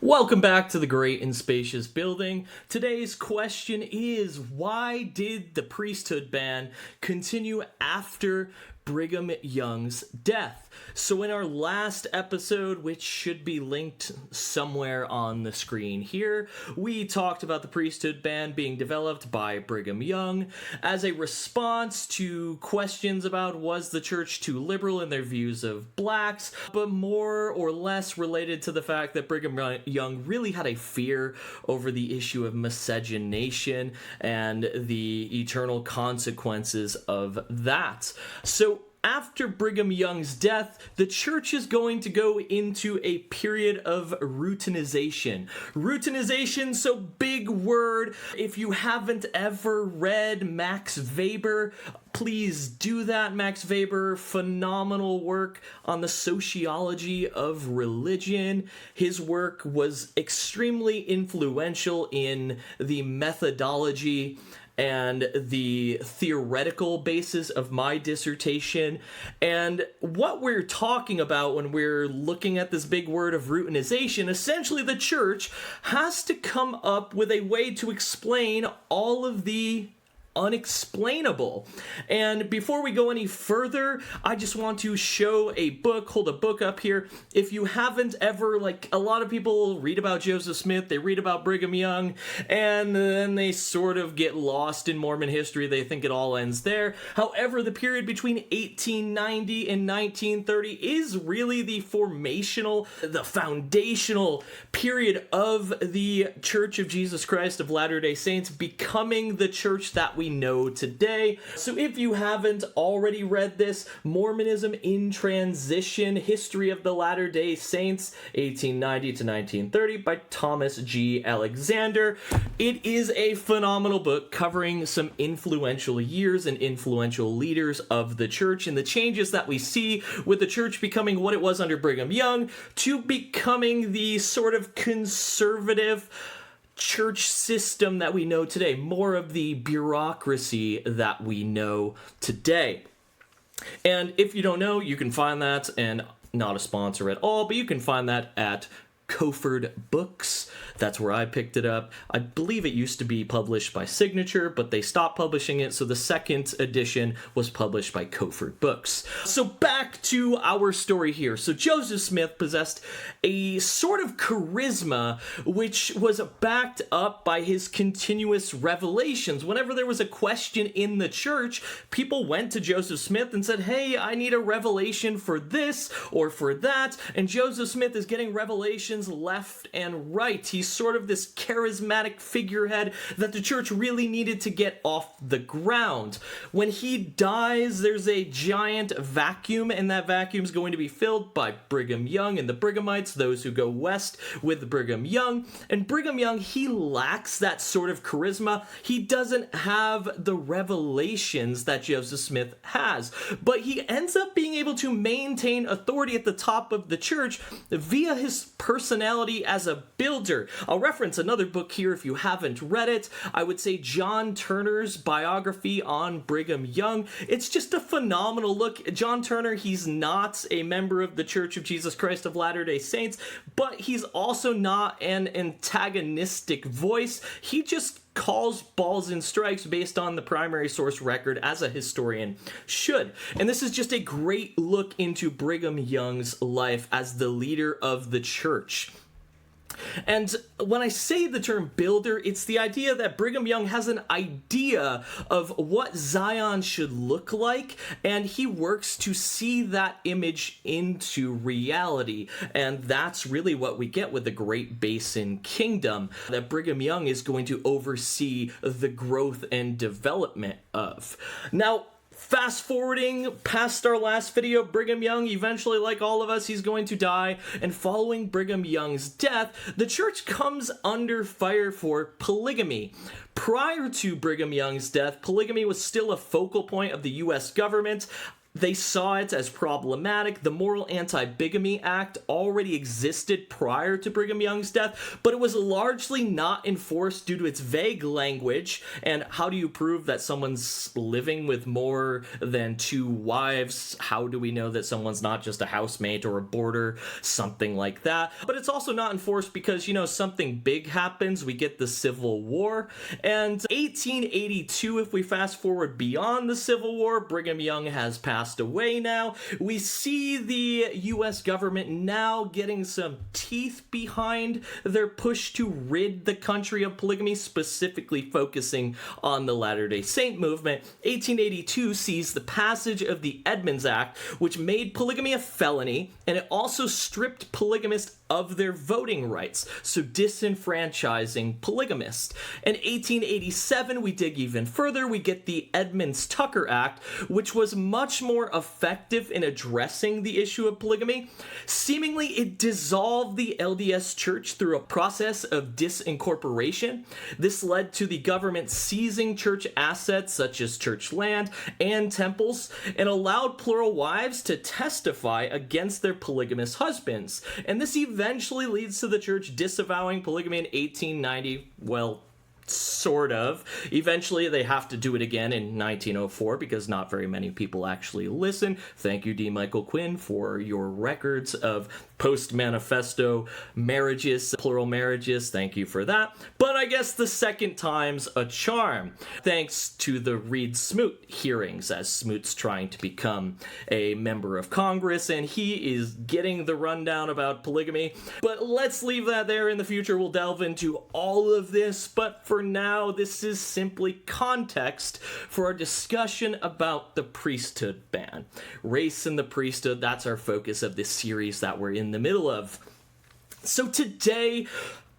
Welcome back to the Great and Spacious Building. Today's question is, why did the priesthood ban continue after Brigham Young's death? So in our last episode, which should be linked somewhere on the screen here, we talked about the priesthood ban being developed by Brigham Young as a response to questions about was the church too liberal in their views of blacks, but more or less related to the fact that Brigham Young really had a fear over the issue of miscegenation and the eternal consequences of that. So after Brigham Young's death, the church is going to go into a period of routinization. Routinization, so big word. If you haven't ever read Max Weber, please do that. Max Weber, phenomenal work on the sociology of religion. His work was extremely influential in the methodology and the theoretical basis of my dissertation. And what we're talking about when we're looking at this big word of routinization, essentially the church has to come up with a way to explain all of the unexplainable. And before we go any further, I just want to show a book, hold a book up here. If you haven't ever, a lot of people read about Joseph Smith, they read about Brigham Young, and then they sort of get lost in Mormon history. They think it all ends there. However, the period between 1890 and 1930 is really the foundational period of the Church of Jesus Christ of Latter-day Saints becoming the church that we know today. So if you haven't already read this, Mormonism in Transition, History of the Latter-day Saints, 1890 to 1930 by Thomas G. Alexander. It is a phenomenal book covering some influential years and influential leaders of the church and the changes that we see with the church becoming what it was under Brigham Young to becoming the sort of conservative church system that we know today, more of the bureaucracy that we know today. And if you don't know, you can find that, and not a sponsor at all, but you can find that at Cofford Books. That's where I picked it up. I believe it used to be published by Signature, but they stopped publishing it, so the second edition was published by Cofford Books. So back to our story here. So Joseph Smith possessed a sort of charisma which was backed up by his continuous revelations. Whenever there was a question in the church, people went to Joseph Smith and said, hey, I need a revelation for this or for that, and Joseph Smith is getting revelations left and right. He's sort of this charismatic figurehead that the church really needed to get off the ground. When he dies, there's a giant vacuum, and that vacuum is going to be filled by Brigham Young and the Brighamites, those who go west with Brigham Young. And Brigham Young, he lacks that sort of charisma. He doesn't have the revelations that Joseph Smith has, but he ends up being able to maintain authority at the top of the church via his personality as a builder. I'll reference another book here if you haven't read it. I would say John Turner's biography on Brigham Young. It's just a phenomenal look. John Turner, he's not a member of the Church of Jesus Christ of Latter-day Saints, but he's also not an antagonistic voice. He just calls balls and strikes based on the primary source record, as a historian should. And this is just a great look into Brigham Young's life as the leader of the church. And when I say the term builder, it's the idea that Brigham Young has an idea of what Zion should look like, and he works to see that image into reality. And that's really what we get with the Great Basin Kingdom, that Brigham Young is going to oversee the growth and development of. Now, fast forwarding past our last video, Brigham Young, eventually, like all of us, he's going to die. And following Brigham Young's death, the church comes under fire for polygamy. Prior to Brigham Young's death, polygamy was still a focal point of the U.S. government. They saw it as problematic. The Moral Anti-Bigamy Act already existed prior to Brigham Young's death, but it was largely not enforced due to its vague language. And how do you prove that someone's living with more than 2 wives? How do we know that someone's not just a housemate or a boarder? Something like that. But it's also not enforced because, something big happens. We get the Civil War. And 1882, if we fast forward beyond the Civil War, Brigham Young has passed away now. We see the U.S. government now getting some teeth behind their push to rid the country of polygamy, specifically focusing on the Latter-day Saint movement. 1882 sees the passage of the Edmunds Act, which made polygamy a felony, and it also stripped polygamists of their voting rights, so disenfranchising polygamists. In 1887, we dig even further. We get the Edmunds-Tucker Act, which was much more effective in addressing the issue of polygamy. Seemingly, it dissolved the LDS Church through a process of disincorporation. This led to the government seizing church assets such as church land and temples, and allowed plural wives to testify against their polygamous husbands. And this eventually leads to the church disavowing polygamy in 1890. Well, sort of. Eventually, they have to do it again in 1904 because not very many people actually listen. Thank you, D. Michael Quinn, for your records of post-manifesto marriages, plural marriages. Thank you for that. But I guess the second time's a charm, thanks to the Reed-Smoot hearings, as Smoot's trying to become a member of Congress, and he is getting the rundown about polygamy. But let's leave that there. In the future, we'll delve into all of this, but for now, this is simply context for our discussion about the priesthood ban. Race and the priesthood, that's our focus of this series that we're in the middle of. So today,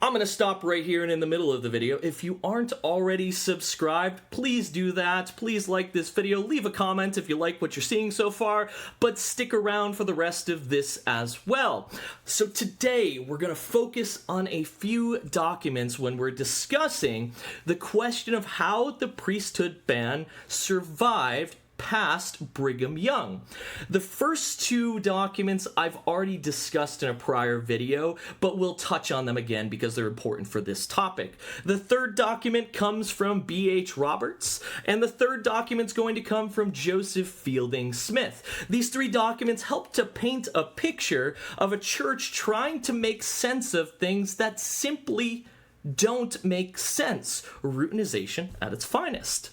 I'm going to stop right here and in the middle of the video. If you aren't already subscribed, please do that. Please like this video. Leave a comment if you like what you're seeing so far, but stick around for the rest of this as well. So today, we're going to focus on a few documents when we're discussing the question of how the priesthood ban survived past Brigham Young. The first 2 documents I've already discussed in a prior video, but we'll touch on them again because they're important for this topic. The third document comes from B.H. Roberts, and the third document's going to come from Joseph Fielding Smith. These 3 documents help to paint a picture of a church trying to make sense of things that simply don't make sense. Routinization at its finest.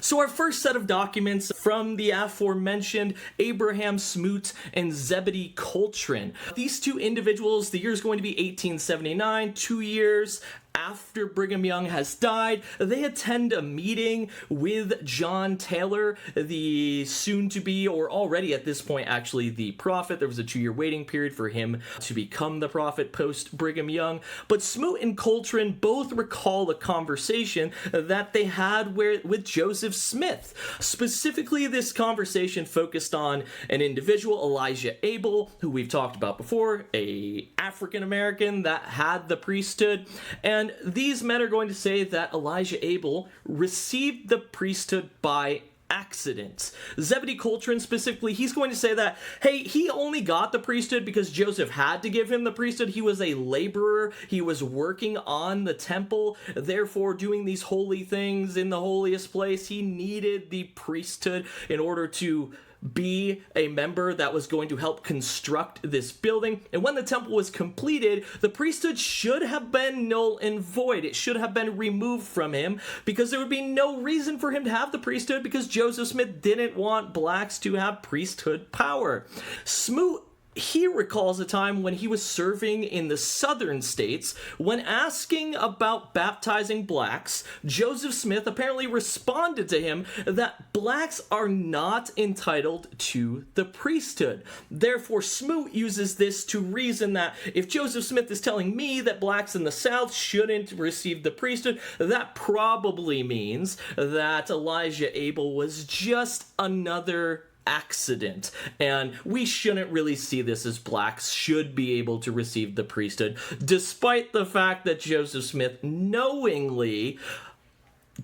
So our first set of documents from the aforementioned Abraham Smoot and Zebedee Coltrin. These 2 individuals, the year is going to be 1879, 2 years after Brigham Young has died. They attend a meeting with John Taylor, the soon-to-be, or already at this point actually, the prophet. There was a 2-year waiting period for him to become the prophet post-Brigham Young. But Smoot and Coltrin both recall a conversation that they had with Joseph Smith. Specifically, this conversation focused on an individual, Elijah Abel, who we've talked about before, a African-American that had the priesthood. And these men are going to say that Elijah Abel received the priesthood by accident. Zebedee Coltrin specifically, he's going to say that, hey, he only got the priesthood because Joseph had to give him the priesthood. He was a laborer. He was working on the temple, therefore doing these holy things in the holiest place. He needed the priesthood in order to be a member that was going to help construct this building. And when the temple was completed, the priesthood should have been null and void. It should have been removed from him because there would be no reason for him to have the priesthood because Joseph Smith didn't want blacks to have priesthood power. Smoot, he recalls a time when he was serving in the southern states. When asking about baptizing blacks, Joseph Smith apparently responded to him that blacks are not entitled to the priesthood. Therefore, Smoot uses this to reason that if Joseph Smith is telling me that blacks in the South shouldn't receive the priesthood, that probably means that Elijah Abel was just another accident, and we shouldn't really see this as blacks should be able to receive the priesthood, despite the fact that Joseph Smith knowingly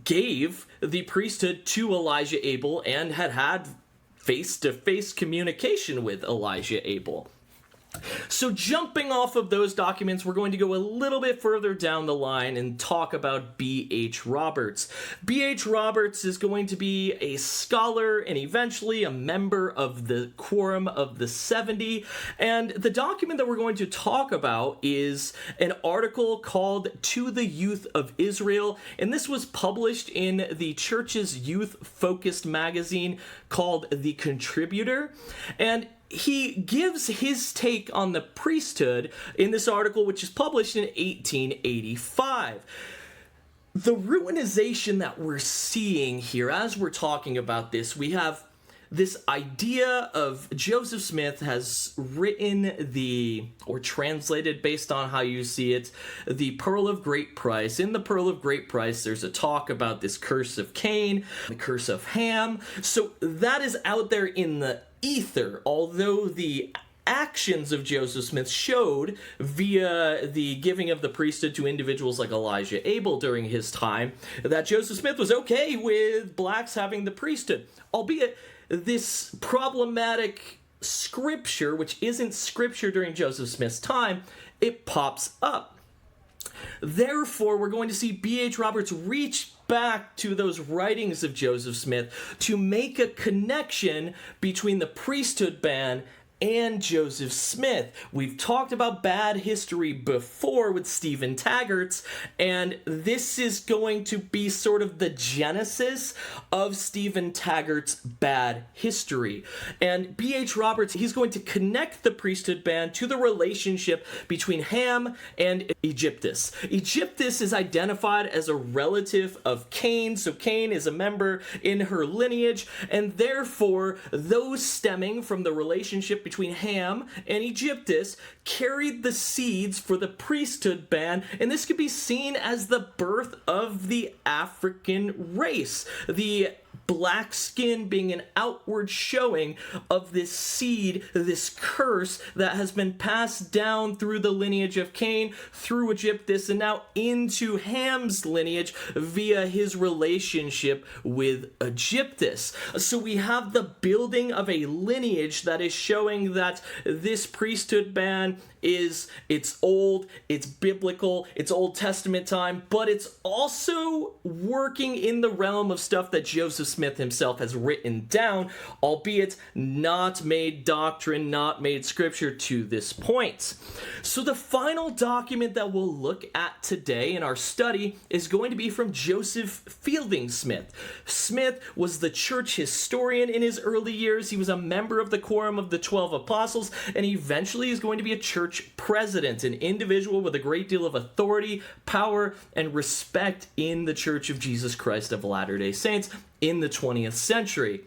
gave the priesthood to Elijah Abel and had face-to-face communication with Elijah Abel. So jumping off of those documents, we're going to go a little bit further down the line and talk about B.H. Roberts. B.H. Roberts is going to be a scholar and eventually a member of the Quorum of the 70. And the document that we're going to talk about is an article called To the Youth of Israel. And this was published in the church's youth-focused magazine called The Contributor. And he gives his take on the priesthood in this article, which is published in 1885. The Routinization that we're seeing here, as we're talking about this, we have this idea of Joseph Smith has written or translated based on how you see it, the Pearl of Great Price. In the Pearl of Great Price, there's a talk about this curse of Cain, the curse of Ham. So that is out there in the ether, although the actions of Joseph Smith showed via the giving of the priesthood to individuals like Elijah Abel during his time that Joseph Smith was okay with blacks having the priesthood, albeit this problematic scripture, which isn't scripture during Joseph Smith's time, it pops up. Therefore, we're going to see B.H. Roberts reach back to those writings of Joseph Smith to make a connection between the priesthood ban and Joseph Smith. We've talked about bad history before with Stephen Taggart's, and this is going to be sort of the genesis of Stephen Taggart's bad history. And B.H. Roberts, he's going to connect the priesthood ban to the relationship between Ham and Egyptus. Egyptus is identified as a relative of Cain, so Cain is a member in her lineage, and therefore those stemming from the relationship between Ham and Egyptus carried the seeds for the priesthood ban, and this could be seen as the birth of the African race. The black skin being an outward showing of this seed, this curse that has been passed down through the lineage of Cain, through Egyptus, and now into Ham's lineage via his relationship with Egyptus. So we have the building of a lineage that is showing that this priesthood ban it's old, it's biblical, it's Old Testament time, but it's also working in the realm of stuff that Joseph Smith himself has written down, albeit not made doctrine, not made scripture to this point. So the final document that we'll look at today in our study is going to be from Joseph Fielding Smith. Smith was the church historian in his early years. He was a member of the Quorum of the 12 Apostles, and eventually is going to be a church president, an individual with a great deal of authority, power, and respect in the Church of Jesus Christ of Latter-day Saints in the 20th century.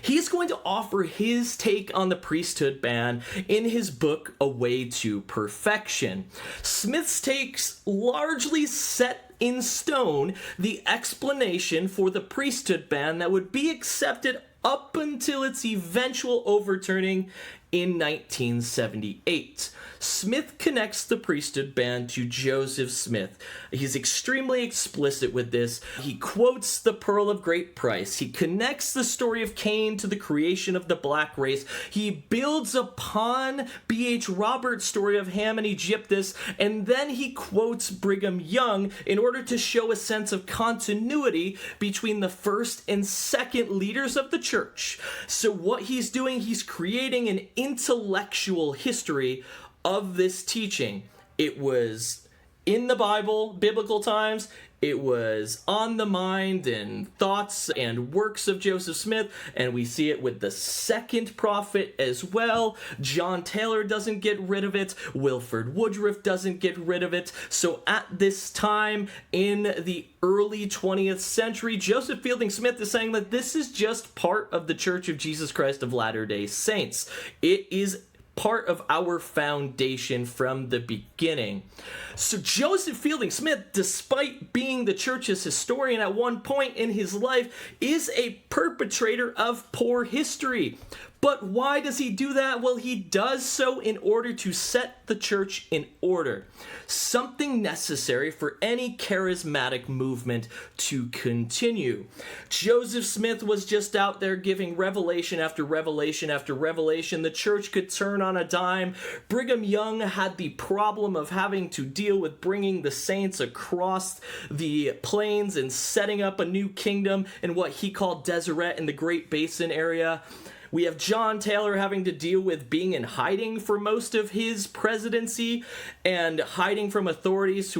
He's going to offer his take on the priesthood ban in his book, A Way to Perfection. Smith's takes largely set in stone the explanation for the priesthood ban that would be accepted up until its eventual overturning in 1978. Smith connects the priesthood ban to Joseph Smith. He's extremely explicit with this. He quotes the Pearl of Great Price. He connects the story of Cain to the creation of the black race. He builds upon B.H. Roberts' story of Ham and Egyptus, and then he quotes Brigham Young in order to show a sense of continuity between the first and second leaders of the church. So what he's doing, he's creating an intellectual history of this teaching. It was in the Bible, biblical times. It was on the mind and thoughts and works of Joseph Smith, and we see it with the second prophet as well. John Taylor doesn't get rid of it. Wilford Woodruff doesn't get rid of it. So at this time in the early 20th century, Joseph Fielding Smith is saying that this is just part of the Church of Jesus Christ of Latter-day Saints. It is part of our foundation from the beginning. So Joseph Fielding Smith, despite being the church's historian at one point in his life, is a perpetrator of poor history. But why does he do that? Well, he does so in order to set the church in order. Something necessary for any charismatic movement to continue. Joseph Smith was just out there giving revelation after revelation after revelation. The church could turn on a dime. Brigham Young had the problem of having to deal with bringing the saints across the plains and setting up a new kingdom in what he called Deseret in the Great Basin area. We have John Taylor having to deal with being in hiding for most of his presidency and hiding from authorities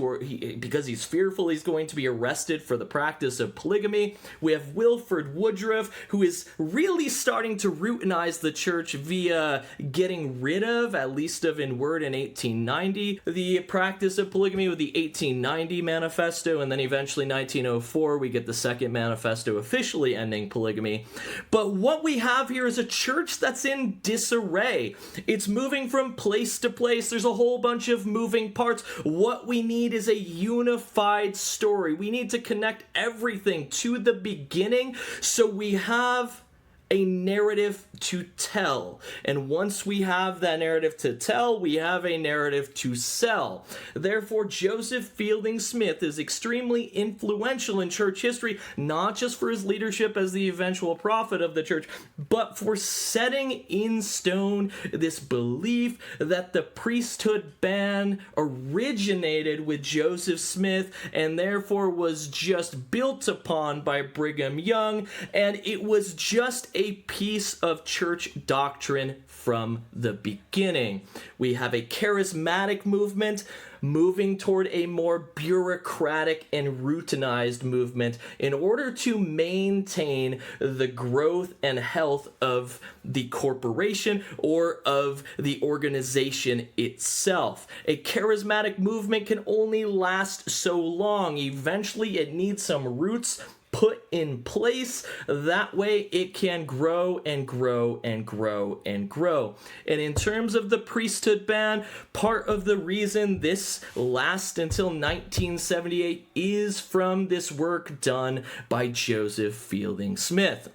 because he's fearful he's going to be arrested for the practice of polygamy. We have Wilford Woodruff, who is really starting to routinize the church via getting rid of, at least of in word in 1890, the practice of polygamy with the 1890 manifesto, and then eventually 1904 we get the second manifesto officially ending polygamy. But what we have here is a church that's in disarray. It's moving from place to place. There's a whole bunch of moving parts. What we need is a unified story. We need to connect everything to the beginning so we have a narrative to tell. And once we have that narrative to tell, we have a narrative to sell. Therefore, Joseph Fielding Smith is extremely influential in church history, not just for his leadership as the eventual prophet of the church, but for setting in stone this belief that the priesthood ban originated with Joseph Smith and therefore was just built upon by Brigham Young, and it was just a piece of church doctrine from the beginning. We have a charismatic movement moving toward a more bureaucratic and routinized movement in order to maintain the growth and health of the corporation or of the organization itself. A charismatic movement can only last so long. Eventually, it needs some roots put in place. That way it can grow and grow and grow and grow. And in terms of the priesthood ban, part of the reason this lasts until 1978 is from this work done by Joseph Fielding Smith.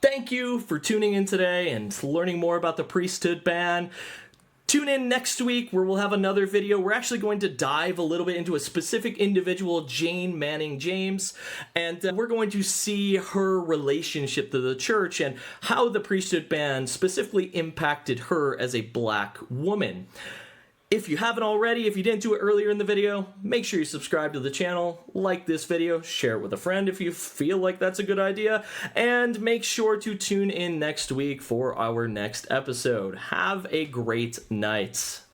Thank you for tuning in today and learning more about the priesthood ban. Tune in next week where we'll have another video. We're actually going to dive a little bit into a specific individual, Jane Manning James, and we're going to see her relationship to the church and how the priesthood ban specifically impacted her as a black woman. If you haven't already, if you didn't do it earlier in the video, make sure you subscribe to the channel, like this video, share it with a friend if you feel like that's a good idea, and make sure to tune in next week for our next episode. Have a great night.